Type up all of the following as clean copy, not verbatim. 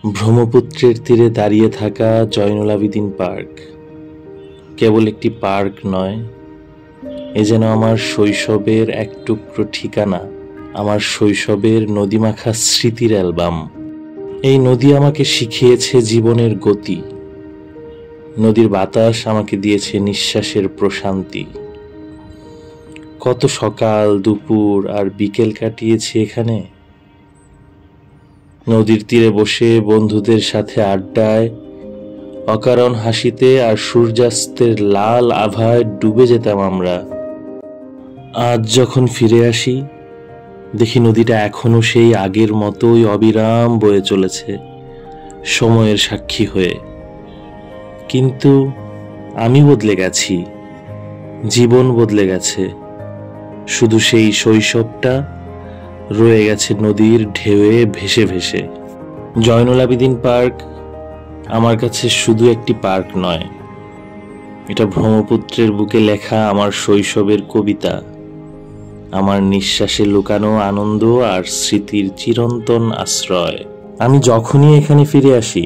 ব্রহ্মপুত্রের তীরে দাঁড়িয়ে থাকা জয়নুল আবেদিন পার্ক কেবল একটি পার্ক নয়, এ যেন আমার শৈশবের এক টুকরো ঠিকানা, আমার শৈশবের নদীমাখা স্মৃতির অ্যালবাম। এই নদী আমাকে শিখিয়েছে জীবনের গতি, নদীর বাতাস আমাকে দিয়েছে নিঃশ্বাসের প্রশান্তি। কত সকাল, দুপুর আর বিকেল কাটিয়েছি এখানে, নদীর তীরে বসে বন্ধুদের সাথে আড্ডায়, অকারণ হাসিতে আর সূর্যাস্তের লাল আভায় ডুবে যেতাম আমরা। আজ যখন ফিরে আসি, দেখি নদীটা এখনো সেই আগের মতোই অবিরাম বয়ে চলেছে, সময়ের সাক্ষী হয়ে। কিন্তু আমি বদলে গেছি, জীবন বদলে গেছে, শুধু সেই শৈশবটা রয়ে গেছে নদীর ঢেউয়ে ভেসে ভেসে। জয়নুল আবেদিন পার্ক আমার কাছে শুধু একটি পার্ক নয়, এটা ব্রহ্মপুত্রের বুকে লেখা আমার শৈশবের কবিতা, আমার নিঃশ্বাসে লুকানো আনন্দ আর স্মৃতির চিরন্তন আশ্রয়। আমি যখনই এখানে ফিরে আসি,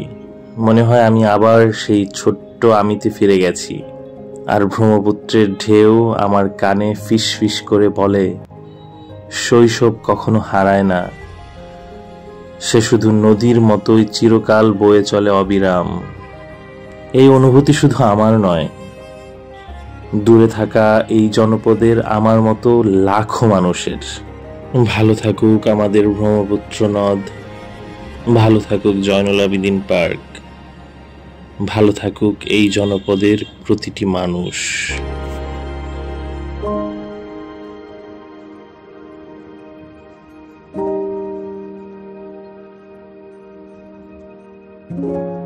মনে হয় আমি আবার সেই ছোট্ট আমিতে ফিরে গেছি, আর ব্রহ্মপুত্রের ঢেউ আমার কানে ফিস ফিস করে বলে, শৈশব কখনো হারায় না, সে শুধু নদীর মতোই চিরকাল বয়ে চলে অবিরাম। এই অনুভূতি শুধু আমার নয়, দূরে থাকা এই জনপদের আমার মতো লাখো মানুষের। ভালো থাকুক আমাদের ব্রহ্মপুত্র নদ, ভালো থাকুক জয়নুল আবেদিন পার্ক, ভালো থাকুক এই জনপদের প্রতিটি মানুষ। thank you